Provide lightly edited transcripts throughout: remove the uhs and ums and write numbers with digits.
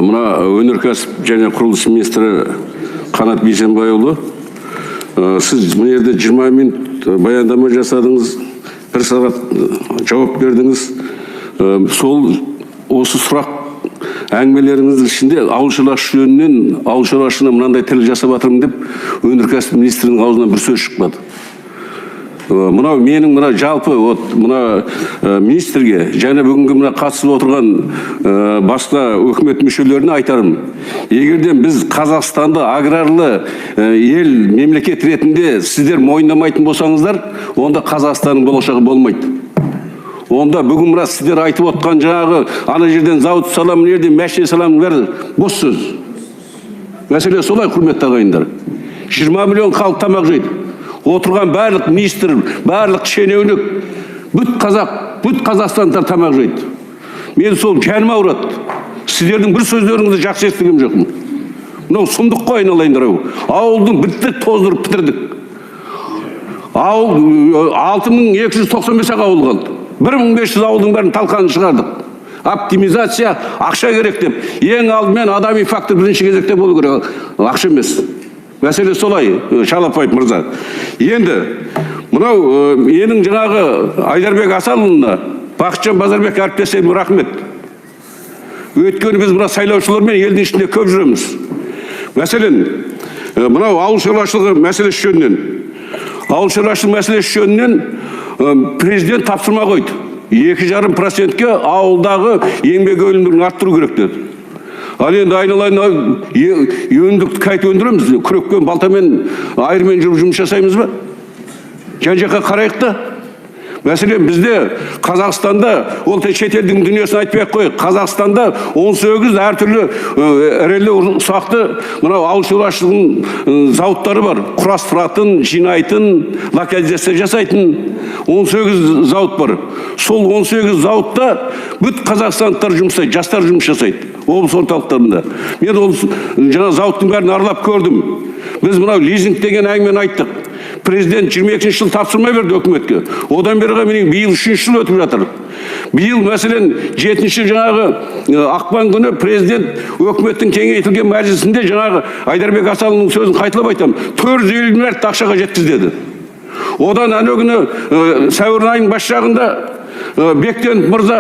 Мына өнеркәсіп және құрылыс министрі Қанат Бейсенбайұлы, сіз мына жерде 20 минут баяндама жасадыңыз, 1 сағат жауап бердіңіз. Сол осы сұрақ әңгімелеріңіздің ішінде ауыл шаруашылығы жөнінен ауыл шаруашылығына мынандай тіл жасап жатырмын деп өнеркәсіп министрінің аузынан бір сөз шықпады. Мынау менің жалпы мына министрге және бүгінгі мына қатысып отырған басқа өкімет мүшелеріне айтарым. Егерден біз Қазақстанды аграрлы ел мемлекет ретінде сіздер мойындамайтын болсаңыздар, онда Қазақстанның болашағы болмайды. Онда бүгін мына сіздер айтып отқан жаңағы ана жерден зауыт салам, мына жерден мәшіне салам, бәрі бос сөз. Мәселе солай, құрметті ағайындар. 20 миллион халық тамақ жейді. Отырған барлық министр, барлық шенеунік, бүт Қазақстандар тамақ жейді. Мен сол жаным ауырады. Сіздердің бір сөздеріңізді жақсы естігем жоқпын. Мынау сұмдық қой, айналайындар. Ауылдың біттік тоздырып бітірдік. Ауыл 6295 ауыл қалды. 1500 ауылдың бәрін талқанын шығардық. Оптимизация, ақша керек деп. Ең алдымен адами фактор бірінші кезекте болу керек. Ақша емес. Мәселе солай, Шалапаев мырза. Енді, мынау менің жаңағы Айдарбек Асанұлына, Бақытжан Базарбек әріптестеріме рахмет. Өйткені біз мына сайлаушылармен елдің ішінде көп жүреміз. Мәселен, мынау ауыл шаруашылығы мәселесі жөнінен. Ауыл шаруашылығы мәселесі жөнінен президент тапсырма қойды. 2,5%-ке ауылдағы еңбек өнімділігін арттыру керек деді. Ал енді айналайын өнімдікті қайта өндіреміз, күрекпен, балтамен, айырмен жүріп жұмыс жасаймыз ба? Жан-жаққа қарайық та. Мәселен, бізде Қазақстанда, ол шетелдің дүниесін айтпай-ақ қойық, Қазақстанда 18 әртүрлі ірілі ұсақты мынау ауыл шаруашылығының зауыттары бар. Құрастыратын, жинайтын, локализация жасайтын 18 зауыт бар. Сол 18 зауытта бүт қазақстандықтар жұмыстайды, жастар жұмыс жасайды. Облыс орталықтарында. Мен ол жаңа зауыттың бәрін аралап көрдім. Біз мынау лизинг деген әңгімені айттық. Президент 22 жыл тапсырма берді өкіметке. Одан бері менің биыл 3 жыл өтіп жатыр. Биыл мәселен 7 жаңағы ақпан күні президент өкіметтің кеңейтілген мәжілісінде жаңағы Айдарбек Асанұлының сөзін қайталап айтамын. 450 миллиард ақшаға жеткіз деді. Одан әне күні сәуір айының бас жағында Бектен мырза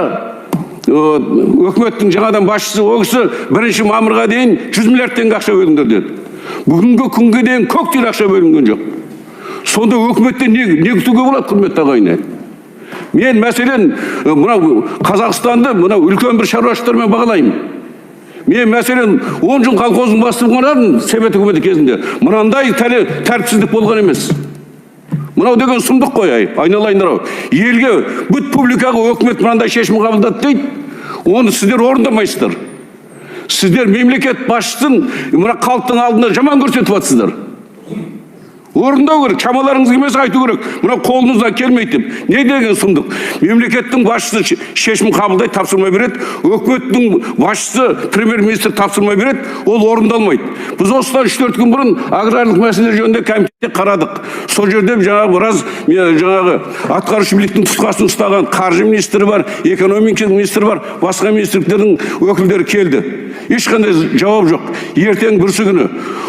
өкіметтің жаңадан басшысы ол кісі 1 мамырға дейін 100 миллиард теңге ақша бөліңдер деді. Бүгінгі күнге дейін көк тиын ақша бөлінген жоқ. Сонда өкіметтен не күтуге болады, құрметті ағайын? Мен мәселен мынау Қазақстанды мынау үлкен бір шаруашылықтармен бағалаймын. Мен мәселен 10 жыл колхоздың бастығы болдым Совет үкіметі кезінде. Мынандай тәртіпсіздік болған емес. Мынау деген сұмдық қой, айналайындар. Елге бүт публикаға өкімет мынандай шешім қабылдады дейді. Оны сіздер орындамайсыздар. Сіздер мемлекет басшысын мына халықтың алдында жаман көрсетіп жатсыздар. Орындау керек, шамаларыңыз келмесе айту керек. Мына қолыңыздан келмейді деп. Не деген сұмдық? Мемлекеттің басшысы шешім қабылдайды, тапсырма береді. Өкіметтің басшысы, премьер-министр тапсырма береді, ол орындалмайды. Біз осыдан 3-4 күн бұрын аграрлық мәселелер жөнінде комитетте қарадық. Сол жерде жаңағы атқарушы биліктің тұтқасын ұстаған қаржы министрі бар, экономика министрі бар, басқа министрліктердің өкілдері келді. Ешқандай жауап жоқ. Ертең бүрсі күні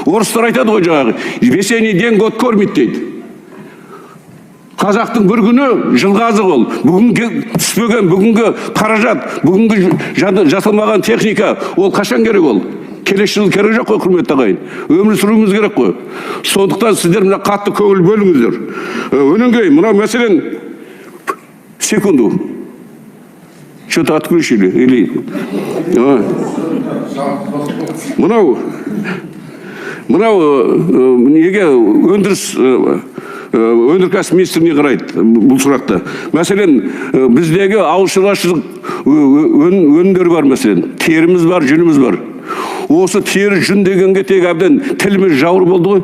орыстар айтады ғой жаңағы, весенний день год кормит дейді. Қазақтың бір күні жылғазы ол. Бүгінгі түспеген, бүгінгі қаражат, бүгінгі жасалмаған техника, ол қашан керек ол? Келесі жыл керек жоқ қой, құрметті ағайын. Өмір сүруіміз керек қой. Сондықтан сіздер мына қатты көңіл бөліңіздер. Өнеге, мынау мәселен секунду. Что-то отключили или мынау неге өнеркәсіп министріне қарайды бұл сұрақта. Мәселен, біздегі ауыл шаруашылық өнімдері бар, мәселен, теріміз бар, жүніміз бар. Осы тері жүн дегенге тек әбден тіліміз жауыр болды ғой.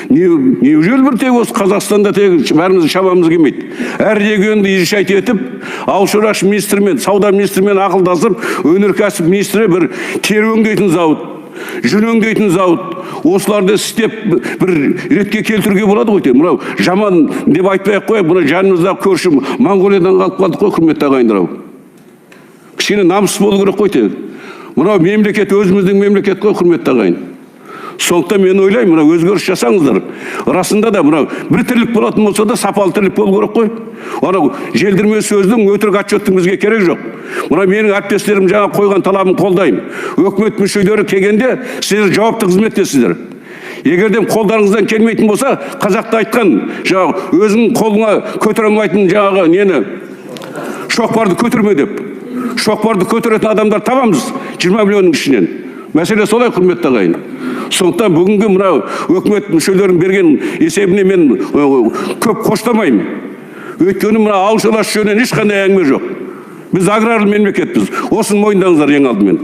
Неужели бір тек осы Қазақстанда тек бәрімізді шабамыз келмейді? Әр регионды ешайт етіп, ауыл шаруашылық министрімен, сауда министрімен ақылдасып, өнеркәсіп министрі бір тері өңдейтін зауыт, жүн өңдейтін зауыт, осыларды істеп бір ретке келтіруге болады ғой. Мынау жаман деп айтпай-ақ қойып, мына жанымыздағы көрші Монғолиядан қалып қалдық қой, құрметті ағайындар. Кішкене намыс болу керек қой. Мына мемлекет өзіміздің мемлекет қой, құрметті ағайын. Сондықтан мен ойлаймын, мына өзгеріс жасаңыздар. Расында да мына бір тірлік болатын болса да сапалы тірлік болу керек қой. Анау желдірме сөздің, өтірік отчеттің бізге керек жоқ. Мына менің әріптестерім жаңа қойған талабын қолдаймын. Өкімет мүшелері келгенде сіздер жауапты қызметтесіздер. Егерден қолдарыңыздан келмейтін болса, қазақта айтқан, жаңағы өзің қолыңа көтере алмайтын жаңағы нені, шоқпарды көтерме деп. Шоқпарды көтеретін адамдар табамыз 20 миллионның ішінен. Мәселе солай, құрметті ағайын. Сондықтан бүгінгі мынау өкімет мүшелерінің берген есебіне мен көп қоштамаймын. Өйткені мына ауыл шаруашылығы жөнінен ешқандай әңгіме жоқ. Біз аграрлы мемлекетпіз. Осыны мойындаңыздар ең алдымен.